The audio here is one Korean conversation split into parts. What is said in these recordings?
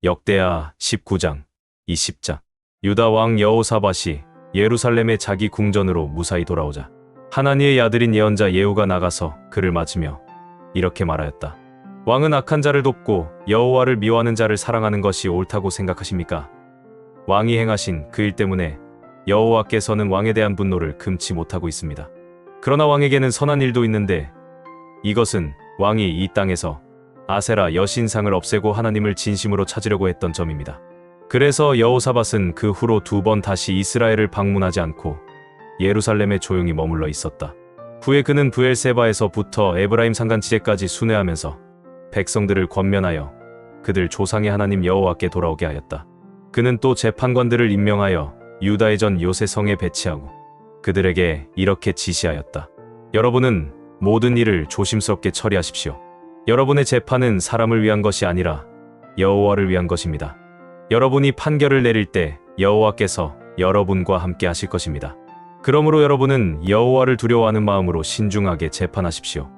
역대하 19장 20장. 유다 왕 여호사밧이 예루살렘의 자기 궁전으로 무사히 돌아오자 하나니의 아들인 예언자 예후가 나가서 그를 맞으며 이렇게 말하였다. 왕은 악한 자를 돕고 여호와를 미워하는 자를 사랑하는 것이 옳다고 생각하십니까? 왕이 행하신 그 일 때문에 여호와께서는 왕에 대한 분노를 금치 못하고 있습니다. 그러나 왕에게는 선한 일도 있는데 이것은 왕이 이 땅에서 아세라 여신상을 없애고 하나님을 진심으로 찾으려고 했던 점입니다. 그래서 여호사밧은 그 후로 2번 다시 이스라엘을 방문하지 않고 예루살렘에 조용히 머물러 있었다. 후에 그는 브엘세바에서부터 에브라임 산간 지대까지 순회하면서 백성들을 권면하여 그들 조상의 하나님 여호와께 돌아오게 하였다. 그는 또 재판관들을 임명하여 유다의 전 요새성에 배치하고 그들에게 이렇게 지시하였다. 여러분은 모든 일을 조심스럽게 처리하십시오. 여러분의 재판은 사람을 위한 것이 아니라 여호와를 위한 것입니다. 여러분이 판결을 내릴 때 여호와께서 여러분과 함께 하실 것입니다. 그러므로 여러분은 여호와를 두려워하는 마음으로 신중하게 재판하십시오.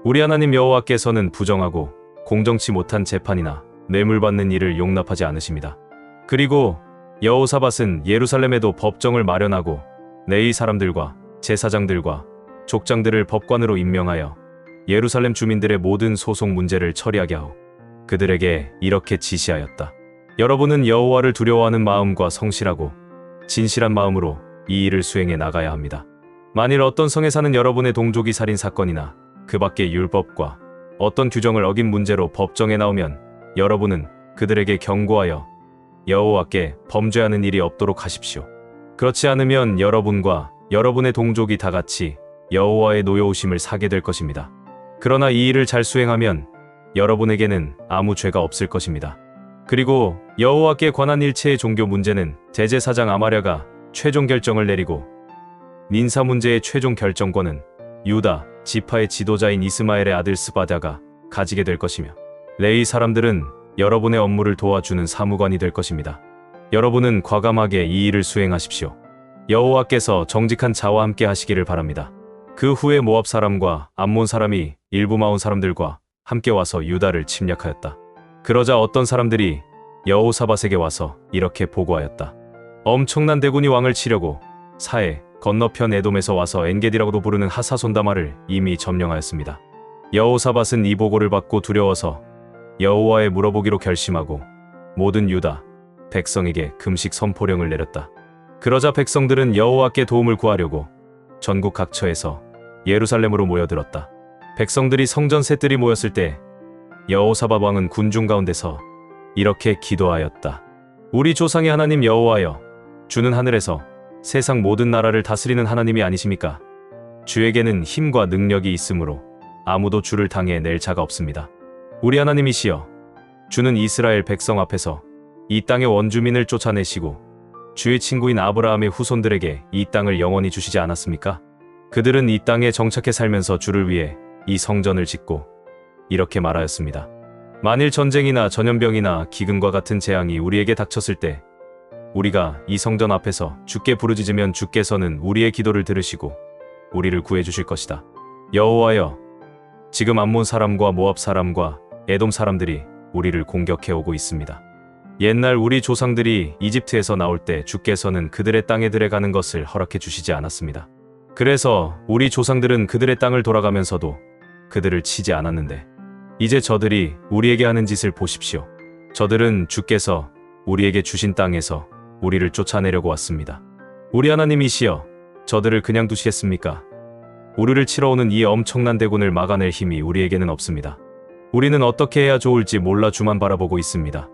우리 하나님 여호와께서는 부정하고 공정치 못한 재판이나 뇌물 받는 일을 용납하지 않으십니다. 그리고 여호사밧은 예루살렘에도 법정을 마련하고 레위 사람들과 제사장들과 족장들을 법관으로 임명하여 예루살렘 주민들의 모든 소송 문제를 처리하게 하고 그들에게 이렇게 지시하였다. 여러분은 여호와를 두려워하는 마음과 성실하고 진실한 마음으로 이 일을 수행해 나가야 합니다. 만일 어떤 성에 사는 여러분의 동족이 살인 사건이나 그 밖의 율법과 어떤 규정을 어긴 문제로 법정에 나오면 여러분은 그들에게 경고하여 여호와께 범죄하는 일이 없도록 하십시오. 그렇지 않으면 여러분과 여러분의 동족이 다 같이 여호와의 노여우심을 사게 될 것입니다. 그러나 이 일을 잘 수행하면 여러분에게는 아무 죄가 없을 것입니다. 그리고 여호와께 관한 일체의 종교 문제는 대제사장 아마랴가 최종 결정을 내리고 민사 문제의 최종 결정권은 유다 지파의 지도자인 이스마엘의 아들 스바다가 가지게 될 것이며 레위 사람들은 여러분의 업무를 도와주는 사무관이 될 것입니다. 여러분은 과감하게 이 일을 수행하십시오. 여호와께서 정직한 자와 함께 하시기를 바랍니다. 그 후에 모압 사람과 암몬 사람이 일부 마온 사람들과 함께 와서 유다를 침략하였다. 그러자 어떤 사람들이 여호사밧에게 와서 이렇게 보고하였다. 엄청난 대군이 왕을 치려고 사해 건너편 에돔에서 와서 엔게디라고도 부르는 하사손다마를 이미 점령하였습니다. 여호사밧은 이 보고를 받고 두려워서 여호와에 물어보기로 결심하고 모든 유다 백성에게 금식 선포령을 내렸다. 그러자 백성들은 여호와께 도움을 구하려고 전국 각처에서 예루살렘으로 모여들었다. 백성들이 성전 셋들이 모였을 때 여호사밧 왕은 군중 가운데서 이렇게 기도하였다. 우리 조상의 하나님 여호와여, 주는 하늘에서 세상 모든 나라를 다스리는 하나님이 아니십니까? 주에게는 힘과 능력이 있으므로 아무도 주를 당해 낼 자가 없습니다. 우리 하나님이시여, 주는 이스라엘 백성 앞에서 이 땅의 원주민을 쫓아내시고 주의 친구인 아브라함의 후손들에게 이 땅을 영원히 주시지 않았습니까? 그들은 이 땅에 정착해 살면서 주를 위해 이 성전을 짓고 이렇게 말하였습니다. 만일 전쟁이나 전염병이나 기근과 같은 재앙이 우리에게 닥쳤을 때 우리가 이 성전 앞에서 주께 부르짖으면 주께서는 우리의 기도를 들으시고 우리를 구해 주실 것이다. 여호와여, 지금 암몬 사람과 모압 사람과 에돔 사람들이 우리를 공격해 오고 있습니다. 옛날 우리 조상들이 이집트에서 나올 때 주께서는 그들의 땅에 들어가는 것을 허락해 주시지 않았습니다. 그래서 우리 조상들은 그들의 땅을 돌아가면서도 그들을 치지 않았는데 이제 저들이 우리에게 하는 짓을 보십시오. 저들은 주께서 우리에게 주신 땅에서 우리를 쫓아내려고 왔습니다. 우리 하나님이시여, 저들을 그냥 두시겠습니까? 우리를 치러 오는 이 엄청난 대군을 막아낼 힘이 우리에게는 없습니다. 우리는 어떻게 해야 좋을지 몰라 주만 바라보고 있습니다.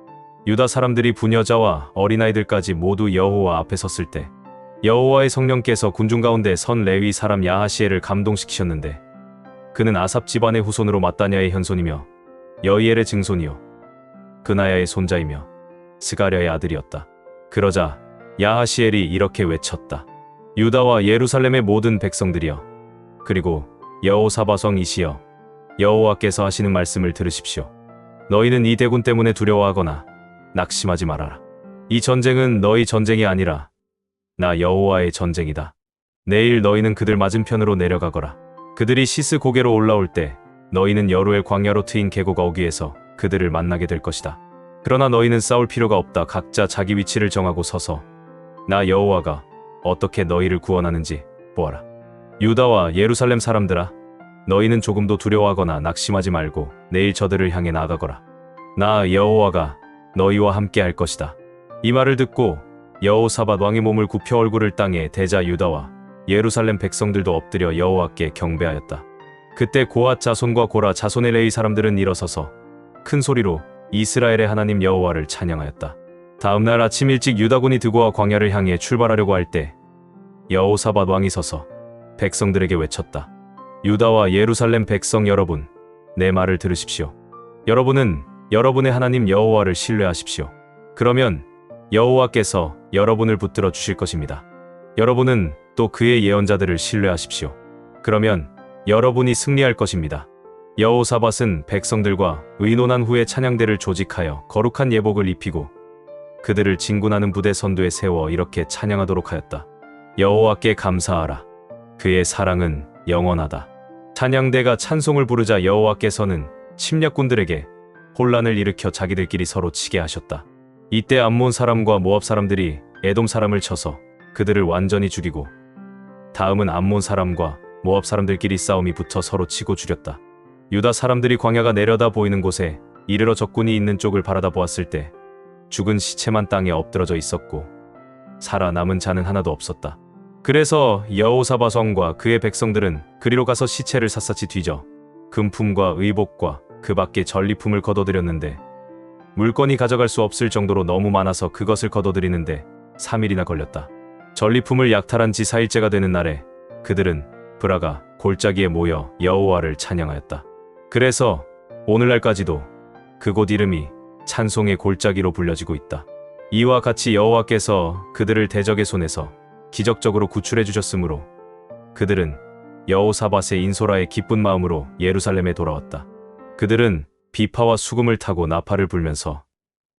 유다 사람들이 부녀자와 어린아이들까지 모두 여호와 앞에 섰을 때 여호와의 성령께서 군중 가운데 선 레위 사람 야하시엘을 감동시키셨는데 그는 아삽 집안의 후손으로 마따냐의 현손이며 여이엘의 증손이요 그나야의 손자이며 스가랴의 아들이었다. 그러자 야하시엘이 이렇게 외쳤다. 유다와 예루살렘의 모든 백성들이여, 그리고 여호사밧 왕이시여, 여호와께서 하시는 말씀을 들으십시오. 너희는 이 대군 때문에 두려워하거나 낙심하지 말아라. 이 전쟁은 너희 전쟁이 아니라 나 여호와의 전쟁이다. 내일 너희는 그들 맞은편으로 내려가거라. 그들이 시스 고개로 올라올 때 너희는 여루엘 광야로 트인 계곡 어귀에서 그들을 만나게 될 것이다. 그러나 너희는 싸울 필요가 없다. 각자 자기 위치를 정하고 서서 나 여호와가 어떻게 너희를 구원하는지 보아라. 유다와 예루살렘 사람들아, 너희는 조금도 두려워하거나 낙심하지 말고 내일 저들을 향해 나아가거라. 나 여호와가 너희와 함께 할 것이다. 이 말을 듣고 여호사밧 왕의 몸을 굽혀 얼굴을 땅에 대자 유다와 예루살렘 백성들도 엎드려 여호와께 경배하였다. 그때 고앗 자손과 고라 자손의 레위 사람들은 일어서서 큰 소리로 이스라엘의 하나님 여호와를 찬양하였다. 다음 날 아침 일찍 유다군이 드고와 광야를 향해 출발하려고 할 때 여호사밧 왕이 서서 백성들에게 외쳤다. 유다와 예루살렘 백성 여러분, 내 말을 들으십시오. 여러분은 여러분의 하나님 여호와를 신뢰하십시오. 그러면 여호와께서 여러분을 붙들어 주실 것입니다. 여러분은 또 그의 예언자들을 신뢰하십시오. 그러면 여러분이 승리할 것입니다. 여호사밧은 백성들과 의논한 후에 찬양대를 조직하여 거룩한 예복을 입히고 그들을 진군하는 부대 선두에 세워 이렇게 찬양하도록 하였다. 여호와께 감사하라. 그의 사랑은 영원하다. 찬양대가 찬송을 부르자 여호와께서는 침략군들에게 혼란을 일으켜 자기들끼리 서로 치게 하셨다. 이때 암몬 사람과 모압 사람들이 에돔 사람을 쳐서 그들을 완전히 죽이고 다음은 암몬 사람과 모압 사람들끼리 싸움이 붙어 서로 치고 죽였다. 유다 사람들이 광야가 내려다 보이는 곳에 이르러 적군이 있는 쪽을 바라다 보았을 때 죽은 시체만 땅에 엎드러져 있었고 살아남은 자는 하나도 없었다. 그래서 여호사밧 왕과 그의 백성들은 그리로 가서 시체를 샅샅이 뒤져 금품과 의복과 그 밖에 전리품을 거둬들였는데 물건이 가져갈 수 없을 정도로 너무 많아서 그것을 거둬들이는데 3일이나 걸렸다. 전리품을 약탈한 지 4일째가 되는 날에 그들은 브라가 골짜기에 모여 여호와를 찬양하였다. 그래서 오늘날까지도 그곳 이름이 찬송의 골짜기로 불려지고 있다. 이와 같이 여호와께서 그들을 대적의 손에서 기적적으로 구출해 주셨으므로 그들은 여호사밧의 인소라의 기쁜 마음으로 예루살렘에 돌아왔다. 그들은 비파와 수금을 타고 나팔을 불면서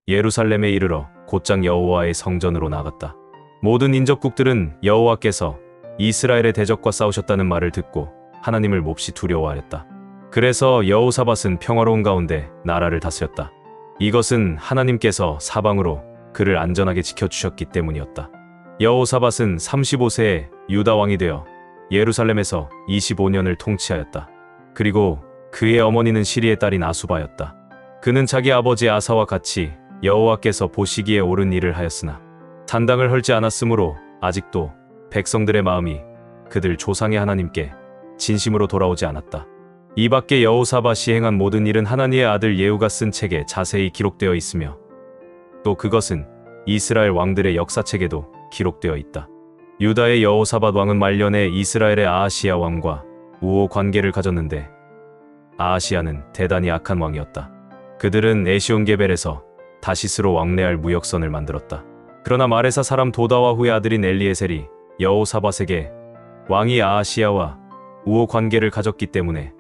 예루살렘에 이르러 곧장 여호와의 성전으로 나갔다. 모든 인접국들은 여호와께서 이스라엘의 대적과 싸우셨다는 말을 듣고 하나님을 몹시 두려워하였다. 그래서 여호사밧은 평화로운 가운데 나라를 다스렸다. 이것은 하나님께서 사방으로 그를 안전하게 지켜주셨기 때문이었다. 여호사밧은 35세에 유다 왕이 되어 예루살렘에서 25년을 통치하였다. 그리고 그의 어머니는 시리의 딸인 아수바였다. 그는 자기 아버지 아사와 같이 여호와께서 보시기에 옳은 일을 하였으나 단당을 헐지 않았으므로 아직도 백성들의 마음이 그들 조상의 하나님께 진심으로 돌아오지 않았다. 이 밖에 여호사밧이 행한 모든 일은 하나니의 아들 예후가 쓴 책에 자세히 기록되어 있으며 또 그것은 이스라엘 왕들의 역사책에도 기록되어 있다. 유다의 여호사밧 왕은 말년에 이스라엘의 아하시야 왕과 우호 관계를 가졌는데 아하시야는 대단히 악한 왕이었다. 그들은 에시온게벨에서 다시스로 왕래할 무역선을 만들었다. 그러나 마레사 사람 도다와 후의 아들인 엘리에셀이 여호사밧에게 왕이 아하시야와 우호 관계를 가졌기 때문에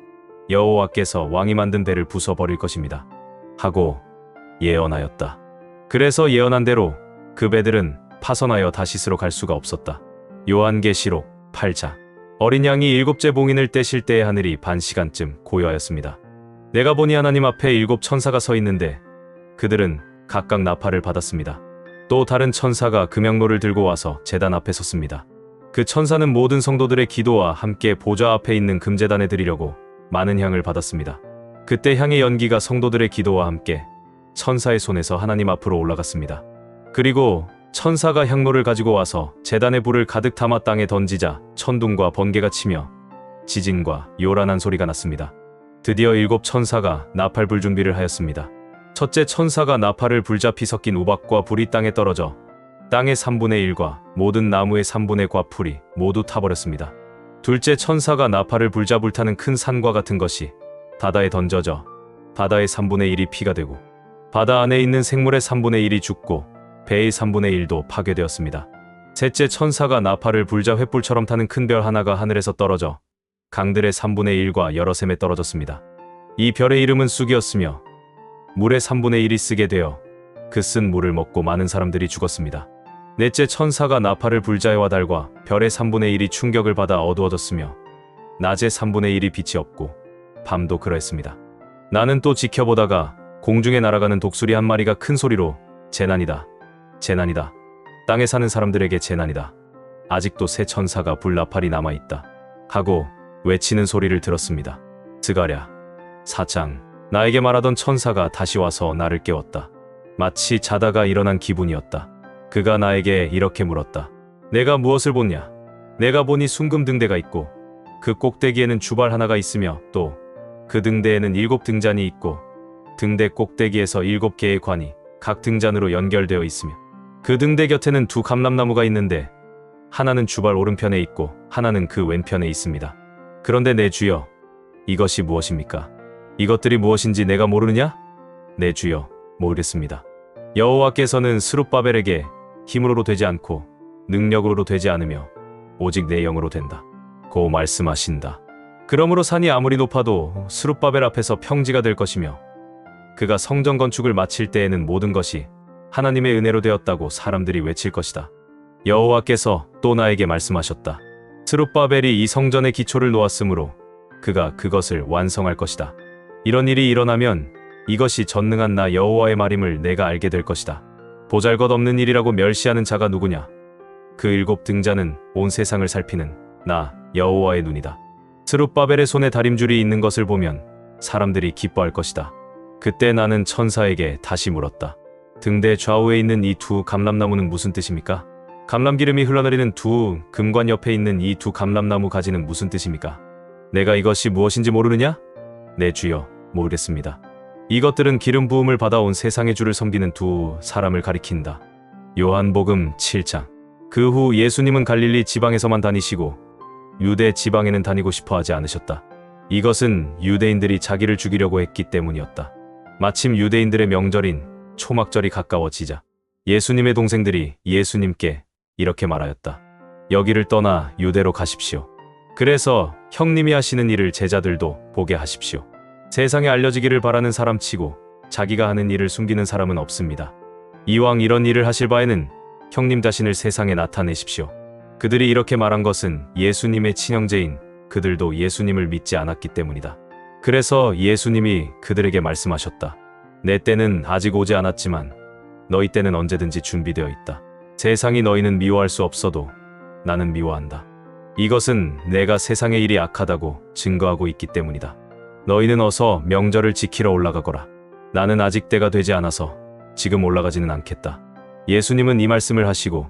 여호와께서 왕이 만든 배를 부숴버릴 것입니다 하고 예언하였다. 그래서 예언한 대로 그 배들은 파선하여 다시스로 갈 수가 없었다. 요한계시록 8장. 어린 양이 7째 봉인을 떼실 때의 하늘이 반 시간쯤 고요하였습니다. 내가 보니 하나님 앞에 7 천사가 서 있는데 그들은 각각 나팔을 받았습니다. 또 다른 천사가 금향로를 들고 와서 제단 앞에 섰습니다. 그 천사는 모든 성도들의 기도와 함께 보좌 앞에 있는 금제단에 드리려고 많은 향을 받았습니다. 그때 향의 연기가 성도들의 기도와 함께 천사의 손에서 하나님 앞으로 올라갔습니다. 그리고 천사가 향로를 가지고 와서 제단의 불을 가득 담아 땅에 던지자 천둥과 번개가 치며 지진과 요란한 소리가 났습니다. 드디어 7 천사가 나팔 불 준비를 하였습니다. 첫째 천사가 나팔을 불자 피 섞인 우박과 불이 땅에 떨어져 땅의 3분의 1과 모든 나무의 3분의 과 풀이 모두 타버렸습니다. 둘째 천사가 나팔을 불자 불타는 큰 산과 같은 것이 바다에 던져져 바다의 3분의 1이 피가 되고 바다 안에 있는 생물의 3분의 1이 죽고 배의 3분의 1도 파괴되었습니다. 셋째 천사가 나팔을 불자 횃불처럼 타는 큰 별 하나가 하늘에서 떨어져 강들의 3분의 1과 여러 샘에 떨어졌습니다. 이 별의 이름은 쑥이었으며 물의 3분의 1이 쓰게 되어 그 쓴 물을 먹고 많은 사람들이 죽었습니다. 넷째 천사가 나팔을 불자 해와 달과 별의 3분의 1이 충격을 받아 어두워졌으며 낮의 3분의 1이 빛이 없고 밤도 그러했습니다. 나는 또 지켜보다가 공중에 날아가는 독수리 한 마리가 큰 소리로 재난이다. 재난이다. 땅에 사는 사람들에게 재난이다. 아직도 새 천사가 불나팔이 남아있다. 하고 외치는 소리를 들었습니다. 스가랴 4장. 나에게 말하던 천사가 다시 와서 나를 깨웠다. 마치 자다가 일어난 기분이었다. 그가 나에게 이렇게 물었다. 내가 무엇을 보냐? 내가 보니 순금 등대가 있고 그 꼭대기에는 주발 하나가 있으며 또 그 등대에는 7등잔이 있고 등대 꼭대기에서 7개의 관이 각 등잔으로 연결되어 있으며 그 등대 곁에는 2 감람나무가 있는데 하나는 주발 오른편에 있고 하나는 그 왼편에 있습니다. 그런데 내 주여, 이것이 무엇입니까? 이것들이 무엇인지 내가 모르느냐? 내 주여, 모르겠습니다. 여호와께서는 스룹바벨에게 힘으로 되지 않고 능력으로 되지 않으며 오직 내 영으로 된다. 고 말씀하신다. 그러므로 산이 아무리 높아도 스룹바벨 앞에서 평지가 될 것이며 그가 성전 건축을 마칠 때에는 모든 것이 하나님의 은혜로 되었다고 사람들이 외칠 것이다. 여호와께서 또 나에게 말씀하셨다. 스룹바벨이 이 성전의 기초를 놓았으므로 그가 그것을 완성할 것이다. 이런 일이 일어나면 이것이 전능한 나 여호와의 말임을 내가 알게 될 것이다. 보잘것없는 일이라고 멸시하는 자가 누구냐? 그 7등잔은 온 세상을 살피는 나 여호와의 눈이다. 스룹바벨의 손에 다림줄이 있는 것을 보면 사람들이 기뻐할 것이다. 그때 나는 천사에게 다시 물었다. 등대 좌우에 있는 이 2 감람나무는 무슨 뜻입니까? 감람기름이 흘러내리는 2 금관 옆에 있는 이 2 감람나무 가지는 무슨 뜻입니까? 내가 이것이 무엇인지 모르느냐? 내 주여, 모르겠습니다. 이것들은 기름 부음을 받아온 세상의 주를 섬기는 2 사람을 가리킨다. 요한복음 7장. 그 후 예수님은 갈릴리 지방에서만 다니시고 유대 지방에는 다니고 싶어 하지 않으셨다. 이것은 유대인들이 자기를 죽이려고 했기 때문이었다. 마침 유대인들의 명절인 초막절이 가까워지자 예수님의 동생들이 예수님께 이렇게 말하였다. 여기를 떠나 유대로 가십시오. 그래서 형님이 하시는 일을 제자들도 보게 하십시오. 세상에 알려지기를 바라는 사람치고 자기가 하는 일을 숨기는 사람은 없습니다. 이왕 이런 일을 하실 바에는 형님 자신을 세상에 나타내십시오. 그들이 이렇게 말한 것은 예수님의 친형제인 그들도 예수님을 믿지 않았기 때문이다. 그래서 예수님이 그들에게 말씀하셨다. 내 때는 아직 오지 않았지만 너희 때는 언제든지 준비되어 있다. 세상이 너희는 미워할 수 없어도 나는 미워한다. 이것은 내가 세상의 일이 악하다고 증거하고 있기 때문이다. 너희는 어서 명절을 지키러 올라가거라. 나는 아직 때가 되지 않아서 지금 올라가지는 않겠다. 예수님은 이 말씀을 하시고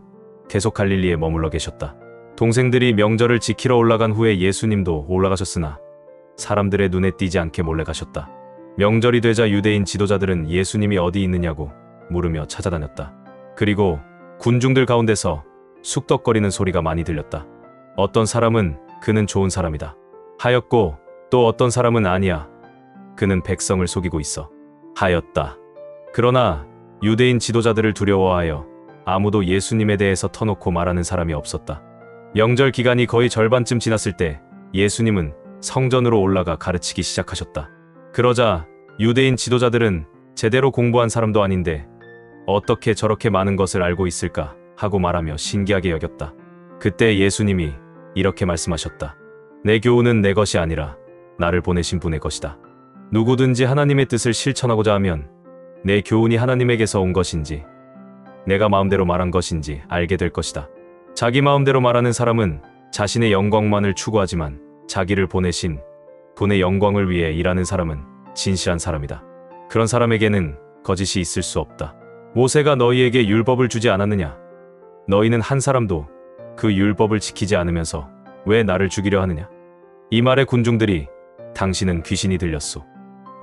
계속 갈릴리에 머물러 계셨다. 동생들이 명절을 지키러 올라간 후에 예수님도 올라가셨으나 사람들의 눈에 띄지 않게 몰래 가셨다. 명절이 되자 유대인 지도자들은 예수님이 어디 있느냐고 물으며 찾아다녔다. 그리고 군중들 가운데서 쑥덕거리는 소리가 많이 들렸다. 어떤 사람은 그는 좋은 사람이다 하였고 또 어떤 사람은 아니야, 그는 백성을 속이고 있어 하였다. 그러나 유대인 지도자들을 두려워하여 아무도 예수님에 대해서 터놓고 말하는 사람이 없었다. 명절 기간이 거의 절반쯤 지났을 때 예수님은 성전으로 올라가 가르치기 시작하셨다. 그러자 유대인 지도자들은 제대로 공부한 사람도 아닌데 어떻게 저렇게 많은 것을 알고 있을까 하고 말하며 신기하게 여겼다. 그때 예수님이 이렇게 말씀하셨다. 내 교훈은 내 것이 아니라 나를 보내신 분의 것이다. 누구든지 하나님의 뜻을 실천하고자 하면 내 교훈이 하나님에게서 온 것인지 내가 마음대로 말한 것인지 알게 될 것이다. 자기 마음대로 말하는 사람은 자신의 영광만을 추구하지만 자기를 보내신 분의 영광을 위해 일하는 사람은 진실한 사람이다. 그런 사람에게는 거짓이 있을 수 없다. 모세가 너희에게 율법을 주지 않았느냐? 너희는 한 사람도 그 율법을 지키지 않으면서 왜 나를 죽이려 하느냐? 이 말에 군중들이 당신은 귀신이 들렸소.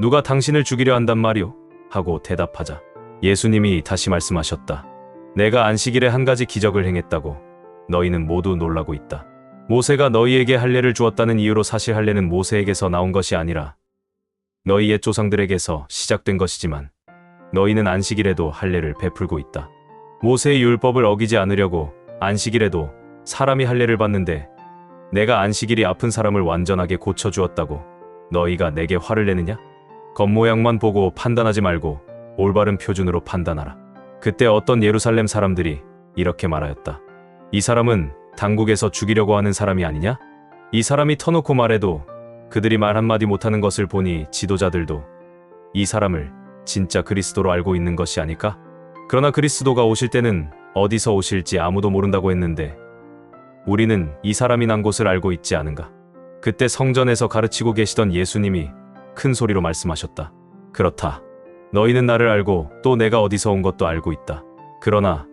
누가 당신을 죽이려 한단 말이오? 하고 대답하자 예수님이 다시 말씀하셨다. 내가 안식일에 한 가지 기적을 행했다고 너희는 모두 놀라고 있다. 모세가 너희에게 할례를 주었다는 이유로 사실 할례는 모세에게서 나온 것이 아니라 너희 옛 조상들에게서 시작된 것이지만 너희는 안식일에도 할례를 베풀고 있다. 모세의 율법을 어기지 않으려고 안식일에도 사람이 할례를 받는데 내가 안식일이 아픈 사람을 완전하게 고쳐주었다고 너희가 내게 화를 내느냐? 겉모양만 보고 판단하지 말고 올바른 표준으로 판단하라. 그때 어떤 예루살렘 사람들이 이렇게 말하였다. 이 사람은 당국에서 죽이려고 하는 사람이 아니냐? 이 사람이 터놓고 말해도 그들이 말 한마디 못하는 것을 보니 지도자들도 이 사람을 진짜 그리스도로 알고 있는 것이 아닐까? 그러나 그리스도가 오실 때는 어디서 오실지 아무도 모른다고 했는데 우리는 이 사람이 난 곳을 알고 있지 않은가? 그때 성전에서 가르치고 계시던 예수님이 큰 소리로 말씀하셨다. 그렇다. 너희는 나를 알고 또 내가 어디서 온 것도 알고 있다. 그러나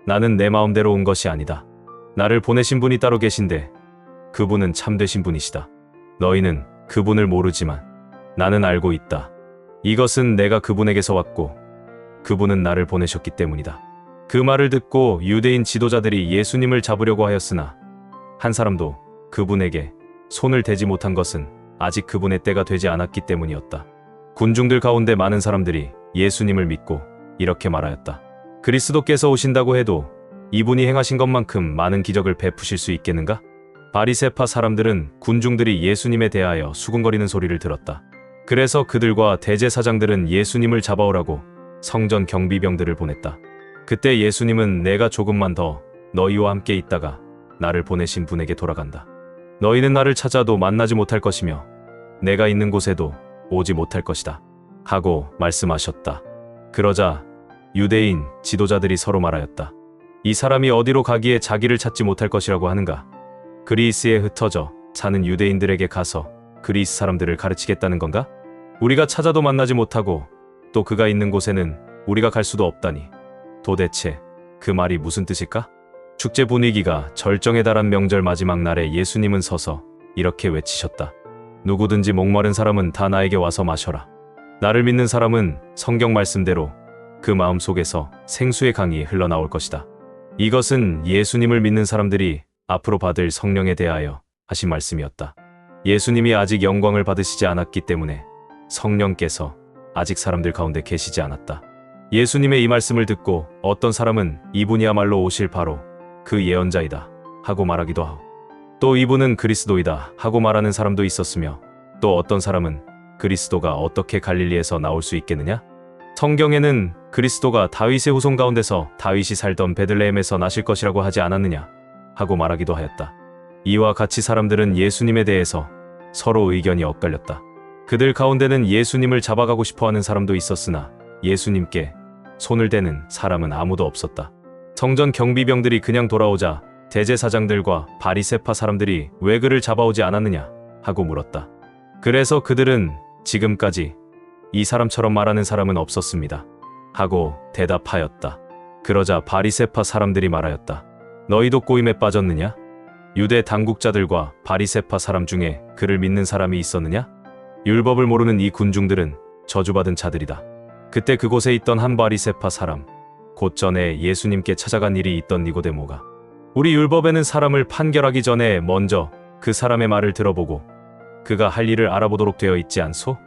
나는 내 마음대로 온 것이 아니다. 나를 보내신 분이 따로 계신데 그분은 참되신 분이시다. 너희는 그분을 모르지만 나는 알고 있다. 이것은 내가 그분에게서 왔고 그분은 나를 보내셨기 때문이다. 그 말을 듣고 유대인 지도자들이 예수님을 잡으려고 하였으나 한 사람도 그분에게 손을 대지 못한 것은 아직 그분의 때가 되지 않았기 때문이었다. 군중들 가운데 많은 사람들이 예수님을 믿고 이렇게 말하였다. 그리스도께서 오신다고 해도 이분이 행하신 것만큼 많은 기적을 베푸실 수 있겠는가? 바리새파 사람들은 군중들이 예수님에 대하여 수군거리는 소리를 들었다. 그래서 그들과 대제사장들은 예수님을 잡아오라고 성전 경비병들을 보냈다. 그때 예수님은 내가 조금만 더 너희와 함께 있다가 나를 보내신 분에게 돌아간다. 너희는 나를 찾아도 만나지 못할 것이며 내가 있는 곳에도 오지 못할 것이다. 하고 말씀하셨다. 그러자 유대인 지도자들이 서로 말하였다. 이 사람이 어디로 가기에 자기를 찾지 못할 것이라고 하는가? 그리스에 흩어져 사는 유대인들에게 가서 그리스 사람들을 가르치겠다는 건가? 우리가 찾아도 만나지 못하고 또 그가 있는 곳에는 우리가 갈 수도 없다니. 도대체 그 말이 무슨 뜻일까? 축제 분위기가 절정에 달한 명절 마지막 날에 예수님은 서서 이렇게 외치셨다. 누구든지 목마른 사람은 다 나에게 와서 마셔라. 나를 믿는 사람은 성경 말씀대로 그 마음 속에서 생수의 강이 흘러나올 것이다. 이것은 예수님을 믿는 사람들이 앞으로 받을 성령에 대하여 하신 말씀이었다. 예수님이 아직 영광을 받으시지 않았기 때문에 성령께서 아직 사람들 가운데 계시지 않았다. 예수님의 이 말씀을 듣고 어떤 사람은 이분이야말로 오실 바로 그 예언자이다 하고 말하기도 하고 또 이분은 그리스도이다 하고 말하는 사람도 있었으며 또 어떤 사람은 그리스도가 어떻게 갈릴리에서 나올 수 있겠느냐? 성경에는 그리스도가 다윗의 후손 가운데서 다윗이 살던 베들레헴에서 나실 것이라고 하지 않았느냐 하고 말하기도 하였다. 이와 같이 사람들은 예수님에 대해서 서로 의견이 엇갈렸다. 그들 가운데는 예수님을 잡아가고 싶어하는 사람도 있었으나 예수님께 손을 대는 사람은 아무도 없었다. 성전 경비병들이 그냥 돌아오자 대제사장들과 바리새파 사람들이 왜 그를 잡아오지 않았느냐 하고 물었다. 그래서 그들은 지금까지 이 사람처럼 말하는 사람은 없었습니다 하고 대답하였다. 그러자 바리새파 사람들이 말하였다. 너희도 꼬임에 빠졌느냐? 유대 당국자들과 바리새파 사람 중에 그를 믿는 사람이 있었느냐? 율법을 모르는 이 군중들은 저주받은 자들이다. 그때 그곳에 있던 한 바리새파 사람, 곧 전에 예수님께 찾아간 일이 있던 니고데모가 우리 율법에는 사람을 판결하기 전에 먼저 그 사람의 말을 들어보고 그가 할 일을 알아보도록 되어 있지 않소?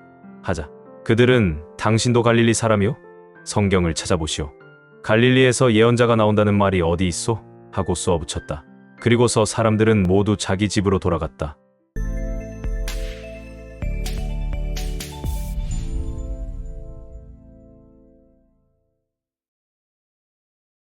하자. 그들은 당신도 갈릴리 사람이요? 성경을 찾아보시오. 갈릴리에서 예언자가 나온다는 말이 어디 있소? 하고 쏘아붙였다. 그리고서 사람들은 모두 자기 집으로 돌아갔다.